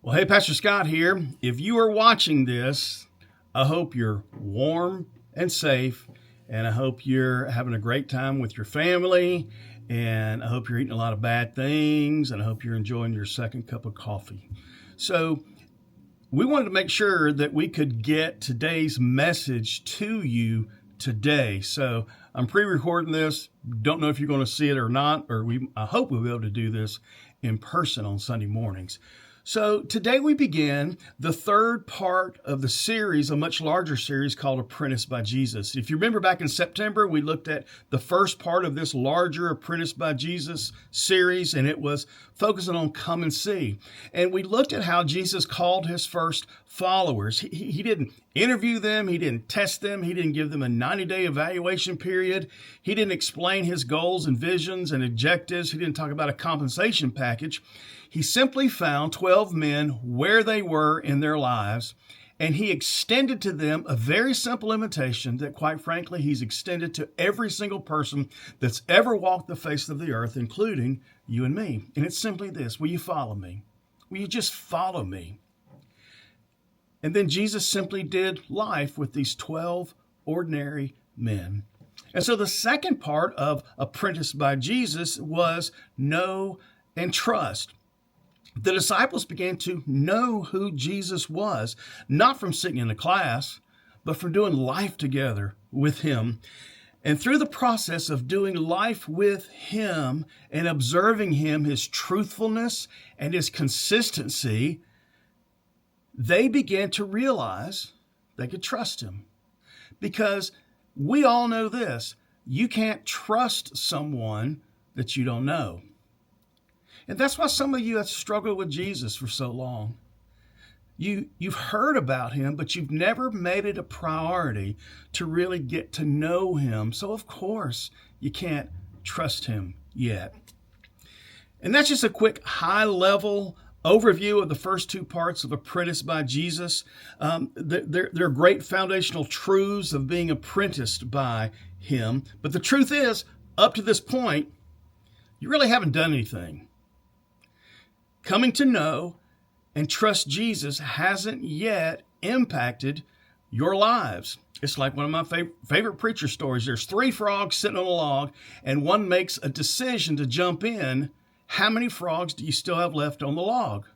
Well, hey, Pastor Scott here. If you are watching this, I hope you're warm and safe, and I hope you're having a great time with your family, and I hope you're eating a lot of bad things, and I hope you're enjoying your second cup of coffee. So, we wanted to make sure that we could get today's message to you today. So, I'm pre-recording this. Don't know if you're going to see it or not, or I hope we'll be able to do this in person on Sunday mornings. So today we begin the third part of the series, a much larger series called Apprenticed by Jesus. If you remember back in September, we looked at the first part of this larger Apprenticed by Jesus series, and it was focusing on come and see. And we looked at how Jesus called his first followers. He didn't interview them. He didn't test them. He didn't give them a 90-day evaluation period. He didn't explain his goals and visions and objectives. He didn't talk about a compensation package. He simply found 12 men where they were in their lives, and he extended to them a very simple invitation that, quite frankly, he's extended to every single person that's ever walked the face of the earth, including you and me. And it's simply this: will you follow me? Will you just follow me? And then Jesus simply did life with these 12 ordinary men. And so the second part of Apprenticed by Jesus was know and trust. The disciples began to know who Jesus was, not from sitting in a class, but from doing life together with him. And through the process of doing life with him and observing him, his truthfulness and his consistency, they began to realize they could trust him. Because we all know this: you can't trust someone that you don't know. And that's why some of you have struggled with Jesus for so long. You've heard about him, but you've never made it a priority to really get to know him. So, of course, you can't trust him yet. And that's just a quick high-level overview of the first two parts of Apprenticed by Jesus. They're great foundational truths of being apprenticed by him. But the truth is, up to this point, you really haven't done anything. Coming to know and trust Jesus hasn't yet impacted your lives. It's like one of my favorite preacher stories. There's 3 frogs sitting on a log, and one makes a decision to jump in. How many frogs do you still have left on the log?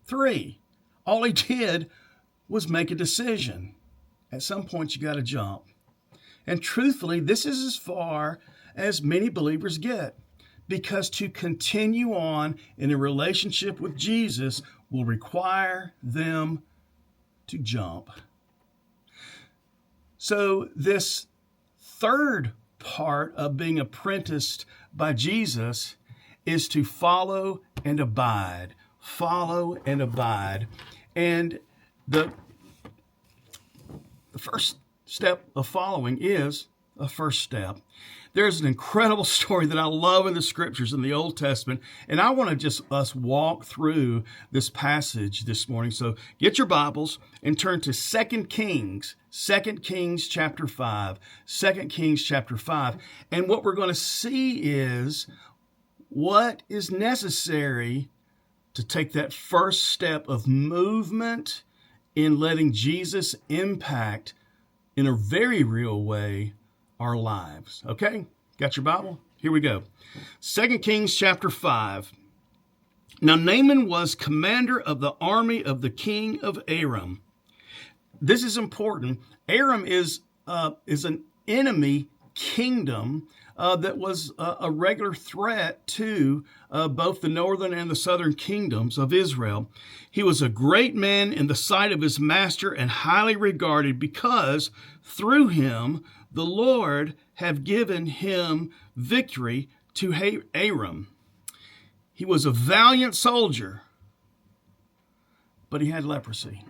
3. All he did was make a decision. At some point, you got to jump. And truthfully, this is as far as many believers get. Because to continue on in a relationship with Jesus will require them to jump. So this third part of being apprenticed by Jesus is to follow and abide. Follow and abide. And the first step of following is a first step. There's an incredible story that I love in the scriptures in the Old Testament, and I want to just us walk through this passage this morning. So get your Bibles and turn to 2 Kings chapter 5. 2 Kings chapter 5. And what we're going to see is what is necessary to take that first step of movement in letting Jesus impact in a very real way our lives. Okay? Got your Bible? Here we go. 2 Kings chapter 5. Now Naaman was commander of the army of the king of Aram. This is important. Aram is an enemy kingdom that was a regular threat to both the northern and the southern kingdoms of Israel. He was a great man in the sight of his master and highly regarded because through him the Lord have given him victory to Aram. He was a valiant soldier, but he had leprosy.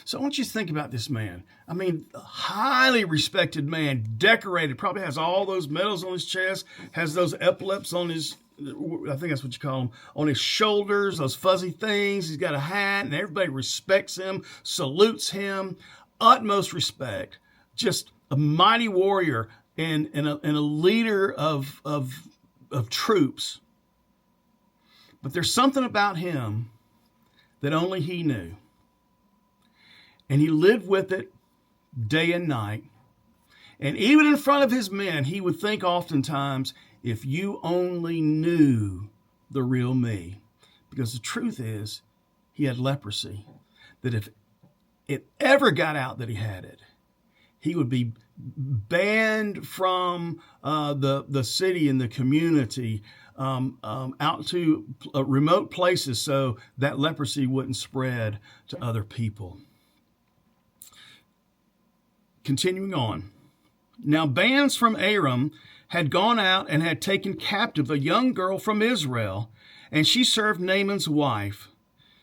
So I want you to think about this man. I mean, a highly respected man, decorated, probably has all those medals on his chest, has those epaulets on his, I think that's what you call them, on his shoulders, those fuzzy things. He's got a hat, and everybody respects him, salutes him, utmost respect. Just a mighty warrior and a leader of troops. But there's something about him that only he knew. And he lived with it day and night. And even in front of his men, he would think oftentimes, if you only knew the real me. Because the truth is, he had leprosy. That if it ever got out that he had it, he would be banned from the city and the community out to remote places so that leprosy wouldn't spread to other people. Continuing on. Now bands from Aram had gone out and had taken captive a young girl from Israel, and she served Naaman's wife.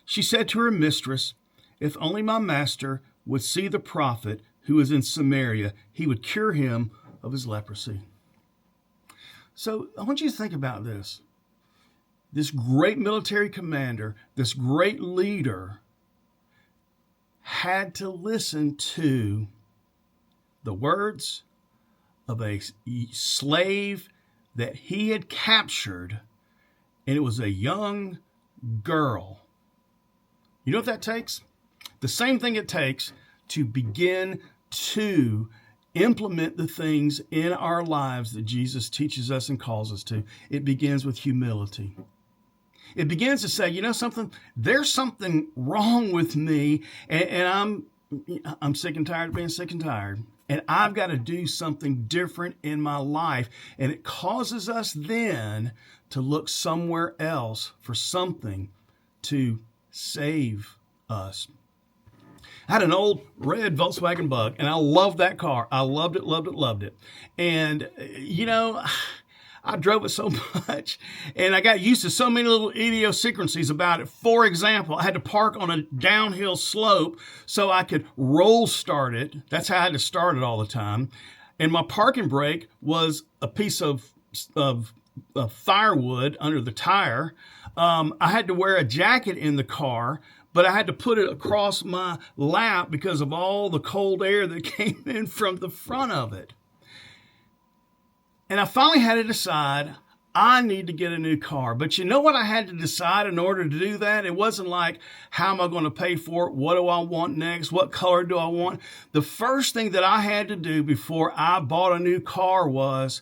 She said to her mistress, "If only my master would see the prophet who is in Samaria, he would cure him of his leprosy." So I want you to think about this. This great military commander, this great leader, had to listen to the words of a slave that he had captured, and it was a young girl. You know what that takes? The same thing it takes to begin to implement the things in our lives that Jesus teaches us and calls us to. It begins with humility. It begins to say, you know something? There's something wrong with me, and I'm sick and tired of being sick and tired. And I've got to do something different in my life. And it causes us then to look somewhere else for something to save us. I had an old red Volkswagen Bug, and I loved that car. I loved it, loved it, loved it. And, you know, I drove it so much, and I got used to so many little idiosyncrasies about it. For example, I had to park on a downhill slope so I could roll start it. That's how I had to start it all the time. And my parking brake was a piece of firewood under the tire. I had to wear a jacket in the car, but I had to put it across my lap because of all the cold air that came in from the front of it. And I finally had to decide, I need to get a new car. But you know what I had to decide in order to do that? It wasn't like, how am I going to pay for it? What do I want next? What color do I want? The first thing that I had to do before I bought a new car was,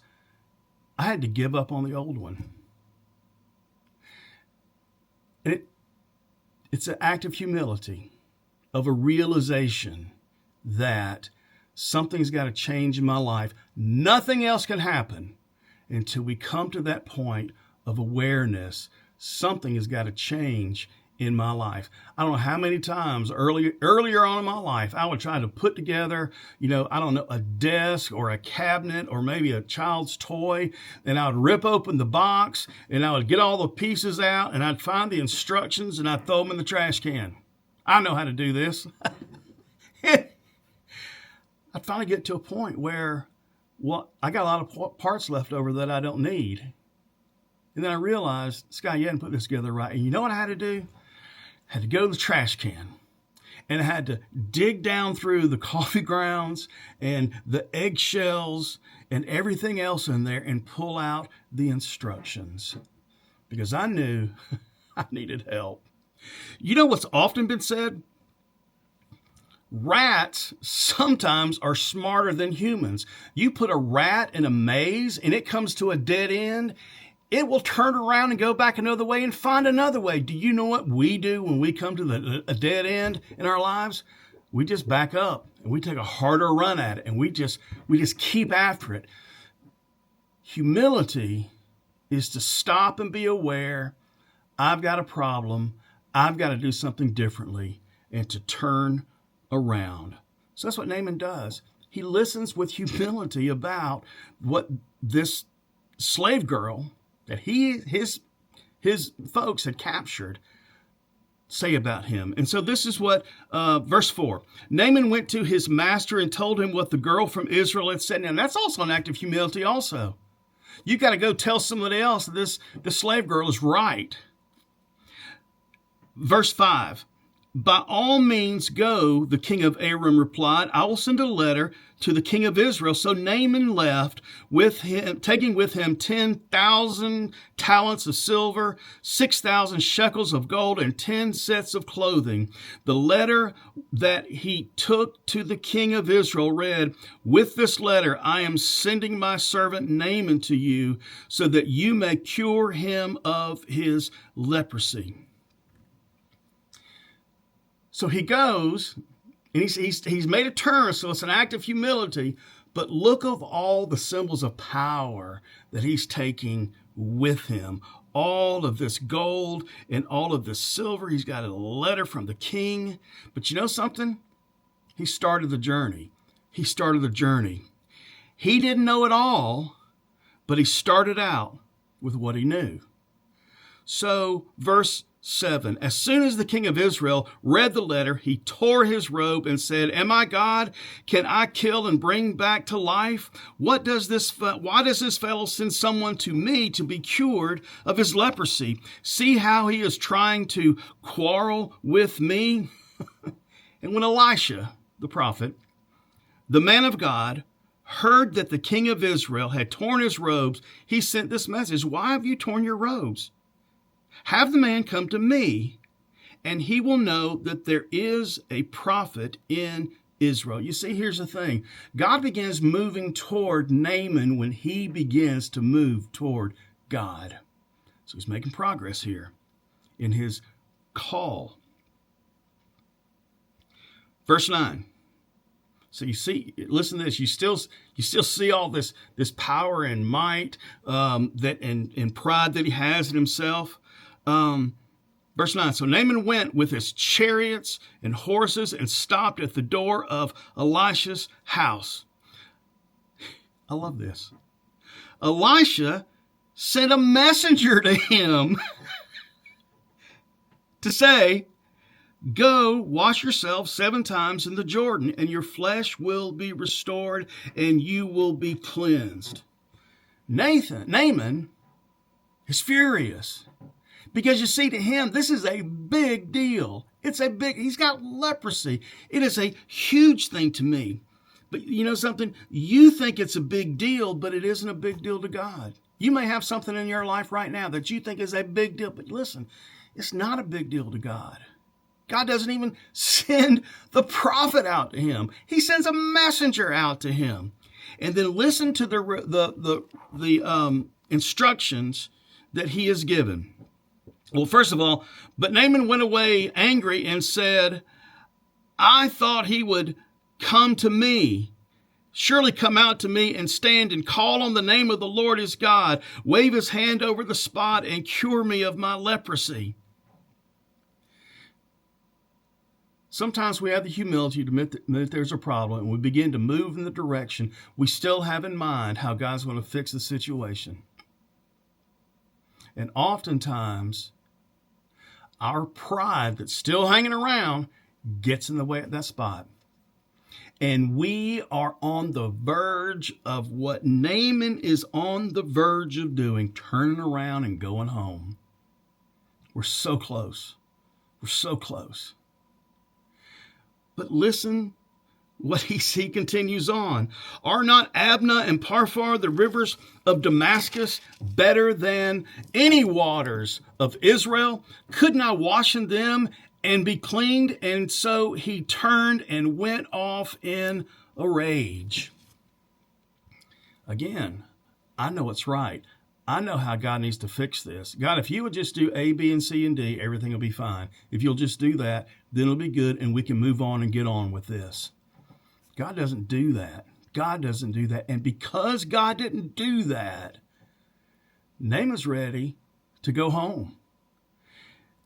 I had to give up on the old one. And it's an act of humility, of a realization that something's got to change in my life. Nothing else can happen until we come to that point of awareness. Something has got to change in my life. I don't know how many times earlier on in my life, I would try to put together, a desk or a cabinet or maybe a child's toy, and I would rip open the box and I would get all the pieces out and I'd find the instructions and I'd throw them in the trash can. I know how to do this. I'd finally get to a point where, I got a lot of parts left over that I don't need. And then I realized, Scott, you hadn't put this together right. And you know what I had to do? I had to go to the trash can. And I had to dig down through the coffee grounds and the eggshells and everything else in there and pull out the instructions. Because I knew I needed help. You know what's often been said? Rats sometimes are smarter than humans. You put a rat in a maze and it comes to a dead end, it will turn around and go back another way and find another way. Do you know what we do when we come to a dead end in our lives? We just back up and we take a harder run at it and we just keep after it. Humility is to stop and be aware, I've got a problem, I've got to do something differently, and to turn around. So that's what Naaman does. He listens with humility about what this slave girl that his folks had captured say about him. And so this is what verse 4. Naaman went to his master and told him what the girl from Israel had said. Now that's also an act of humility also. You got to go tell somebody else that the slave girl is right. Verse 5. By all means go, the king of Aram replied. I will send a letter to the king of Israel. So Naaman left with him, taking with him 10,000 talents of silver, 6,000 shekels of gold, and 10 sets of clothing. The letter that he took to the king of Israel read, with this letter I am sending my servant Naaman to you so that you may cure him of his leprosy. So he goes, and he's made a turn, so it's an act of humility. But look of all the symbols of power that he's taking with him. All of this gold and all of this silver. He's got a letter from the king. But you know something? He started the journey. He started the journey. He didn't know it all, but he started out with what he knew. So, verse 7, as soon as the king of Israel read the letter, he tore his robe and said, am I God? Can I kill and bring back to life? Why does this fellow send someone to me to be cured of his leprosy? See how he is trying to quarrel with me? And when Elisha, the prophet, the man of God, heard that the king of Israel had torn his robes, he sent this message, why have you torn your robes? Have the man come to me, and he will know that there is a prophet in Israel. You see, here's the thing. God begins moving toward Naaman when he begins to move toward God. So he's making progress here in his call. Verse 9. So you see, listen to this. You still see all this power and might and pride that he has in himself. Verse 9, so Naaman went with his chariots and horses and stopped at the door of Elisha's house. I love this. Elisha sent a messenger to him to say, go wash yourself 7 times in the Jordan, and your flesh will be restored, and you will be cleansed. Naaman is furious. Because you see, to him, this is a big deal. He's got leprosy. It is a huge thing to me. But you know something? You think it's a big deal, but it isn't a big deal to God. You may have something in your life right now that you think is a big deal, but listen, it's not a big deal to God. God doesn't even send the prophet out to him. He sends a messenger out to him. And then listen to the instructions that he is given. Well, first of all, but Naaman went away angry and said, I thought he would come to me, surely come out to me and stand and call on the name of the Lord his God, wave his hand over the spot and cure me of my leprosy. Sometimes we have the humility to admit that there's a problem, and we begin to move in the direction we still have in mind how God's going to fix the situation. And oftentimes, our pride that's still hanging around gets in the way at that spot. And we are on the verge of what Naaman is on the verge of doing, turning around and going home. We're so close. We're so close. But listen what he continues on. Are not Abna and Parphar, the rivers of Damascus, better than any waters of Israel? Couldn't I wash in them and be cleaned? And so he turned and went off in a rage. Again, I know it's right. I know how God needs to fix this. God, if you would just do A, B, and C, and D, everything will be fine. If you'll just do that, then it'll be good, and we can move on and get on with this. God doesn't do that. God doesn't do that. And because God didn't do that, Naaman's ready to go home.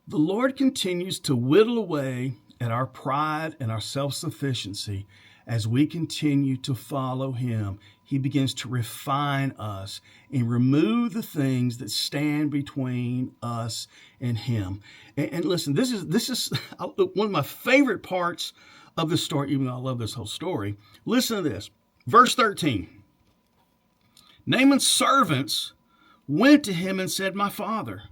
The Lord continues to whittle away at our pride and our self-sufficiency as we continue to follow him. He begins to refine us and remove the things that stand between us and him. And listen, this is one of my favorite parts of the story, even though I love this whole story. Listen to this. Verse 13. Naaman's servants went to him and said, my father,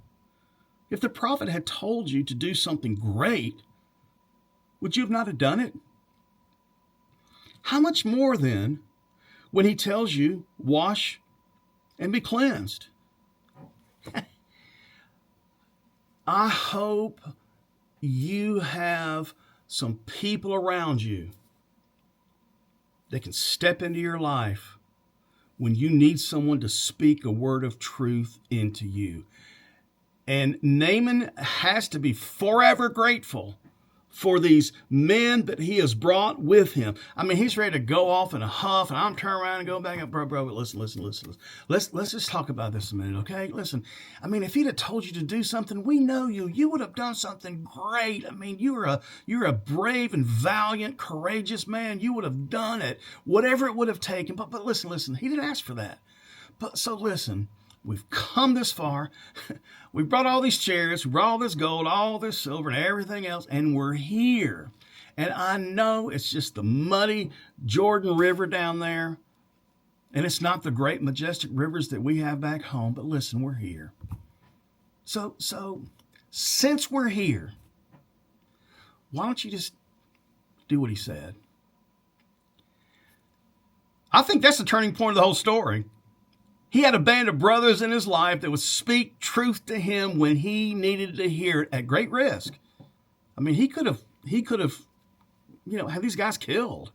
if the prophet had told you to do something great, would you have not have done it? How much more then when he tells you, wash and be cleansed? I hope you have some people around you that can step into your life when you need someone to speak a word of truth into you. And Naaman has to be forever grateful for these men that he has brought with him. I mean, he's ready to go off in a huff, and I'm turning around and going back up, bro, listen. Let's just talk about this a minute, okay? Listen, I mean, if he'd have told you to do something, we know you would have done something great. I mean, you're a brave and valiant, courageous man. You would have done it, whatever it would have taken. But listen, he didn't ask for that. So listen, we've come this far. We brought all these chairs, we brought all this gold, all this silver, and everything else, and we're here. And I know it's just the muddy Jordan River down there, and it's not the great, majestic rivers that we have back home, but listen, we're here. So since we're here, why don't you just do what he said? I think that's the turning point of the whole story. He had a band of brothers in his life that would speak truth to him when he needed to hear it at great risk. I mean, he could have, had these guys killed.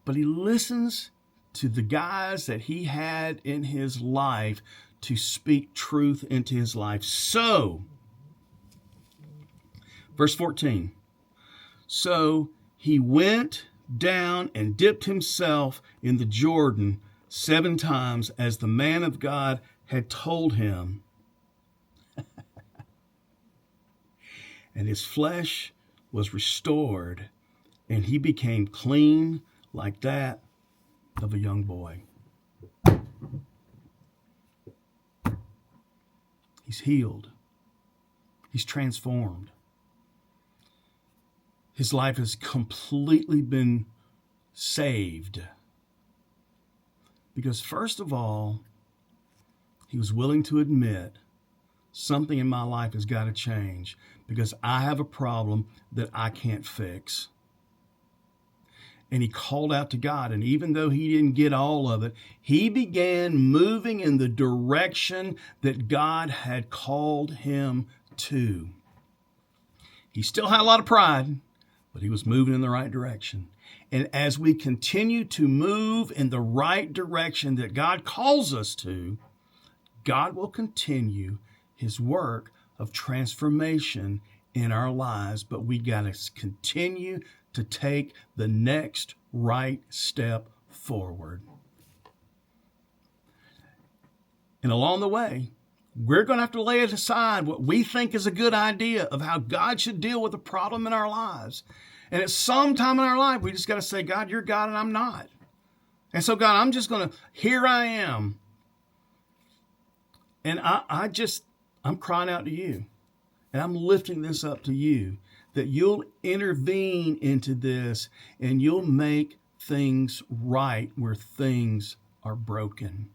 But he listens to the guys that he had in his life to speak truth into his life. So, verse 14. So he went down and dipped himself in the Jordan 7 times as the man of God had told him. And his flesh was restored, and he became clean like that of a young boy. He's healed. He's transformed. His life has completely been saved. Because first of all, he was willing to admit something in my life has got to change because I have a problem that I can't fix. And he called out to God, and even though he didn't get all of it, he began moving in the direction that God had called him to. He still had a lot of pride, but he was moving in the right direction. And as we continue to move in the right direction that God calls us to, God will continue his work of transformation in our lives. But we got to continue to take the next right step forward. And along the way, we're going to have to lay aside what we think is a good idea of how God should deal with a problem in our lives. And at some time in our life, we just got to say, God, you're God and I'm not. And so, God, here I am. And I'm crying out to you. And I'm lifting this up to you, that you'll intervene into this and you'll make things right where things are broken.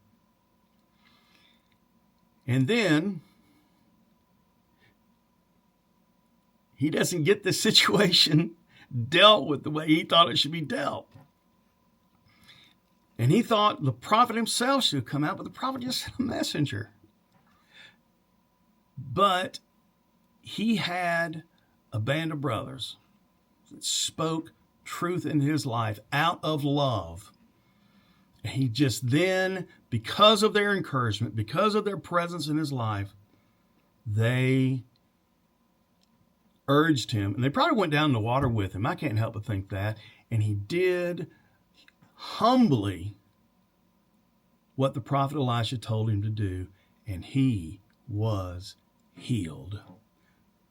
And then he doesn't get the situation dealt with the way he thought it should be dealt. And he thought the prophet himself should come out, but the prophet just sent a messenger. But he had a band of brothers that spoke truth in his life out of love. And he just then, because of their encouragement, because of their presence in his life, they urged him, and they probably went down in the water with him. I can't help but think that. And he did humbly what the prophet Elisha told him to do, and he was healed.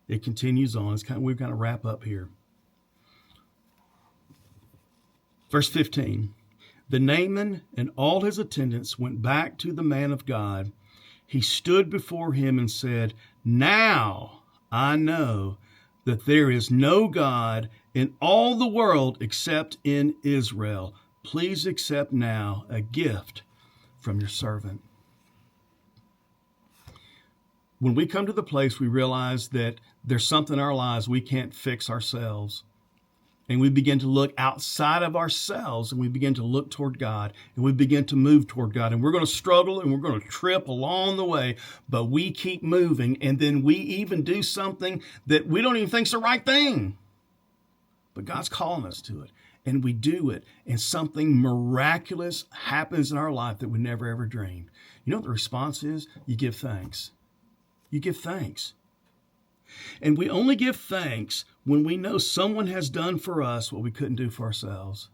It continues on. We've got to wrap up here. Verse 15. Then Naaman and all his attendants went back to the man of God. He stood before him and said, "Now I know that there is no God in all the world except in Israel. Please accept now a gift from your servant." When we come to the place we realize that there's something in our lives we can't fix ourselves, And we begin to look outside of ourselves, and we begin to look toward God, and we begin to move toward God. And we're going to struggle and we're going to trip along the way, but we keep moving. And then we even do something that we don't even think is the right thing. But God's calling us to it. And we do it. And something miraculous happens in our life that we never ever dreamed. You know what the response is? You give thanks. You give thanks. And we only give thanks when we know someone has done for us what we couldn't do for ourselves.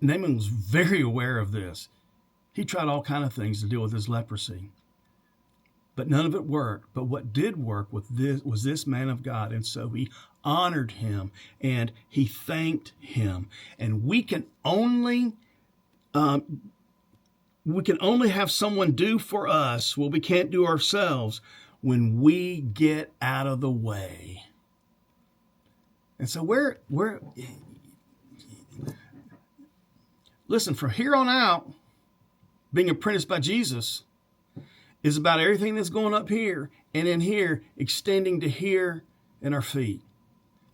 Naaman was very aware of this. He tried all kinds of things to deal with his leprosy, but none of it worked. But what did work was this man of God. And so he honored him and he thanked him. And we can only have someone do for us what we can't do ourselves when we get out of the way. And so listen, from here on out, being apprenticed by Jesus is about everything that's going up here and in here, extending to here and our feet.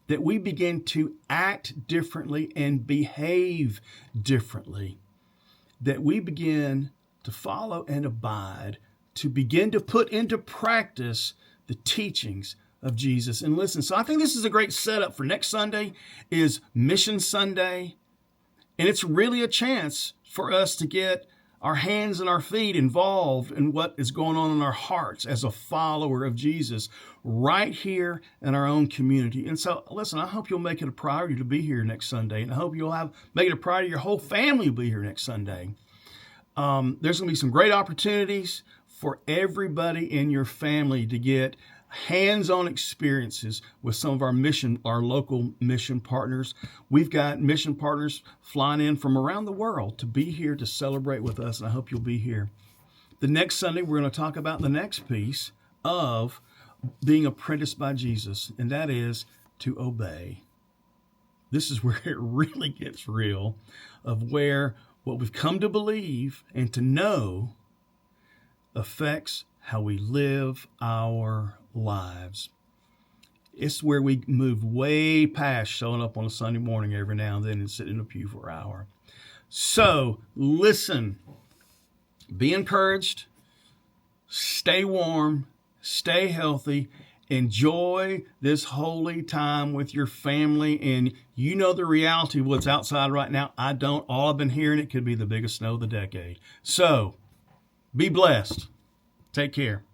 That we begin to act differently and behave differently. That we begin to follow and abide, to begin to put into practice the teachings of Jesus. And listen, so I think this is a great setup for next Sunday is Mission Sunday. And it's really a chance for us to get our hands and our feet involved in what is going on in our hearts as a follower of Jesus right here in our own community. And so, listen, I hope you'll make it a priority to be here next Sunday. And I hope you'll make it a priority your whole family will be here next Sunday. There's going to be some great opportunities for everybody in your family to get hands-on experiences with some of our local mission partners. We've got mission partners flying in from around the world to be here to celebrate with us, and I hope you'll be here. The next Sunday, we're going to talk about the next piece of being apprenticed by Jesus, and that is to obey. This is where it really gets real, of where what we've come to believe and to know affects how we live our lives. It's where we move way past showing up on a Sunday morning every now and then and sitting in a pew for an hour. So listen, be encouraged, stay warm, stay healthy, enjoy this holy time with your family. And you know the reality of what's outside right now. I don't. All I've been hearing, it could be the biggest snow of the decade. So be blessed. Take care.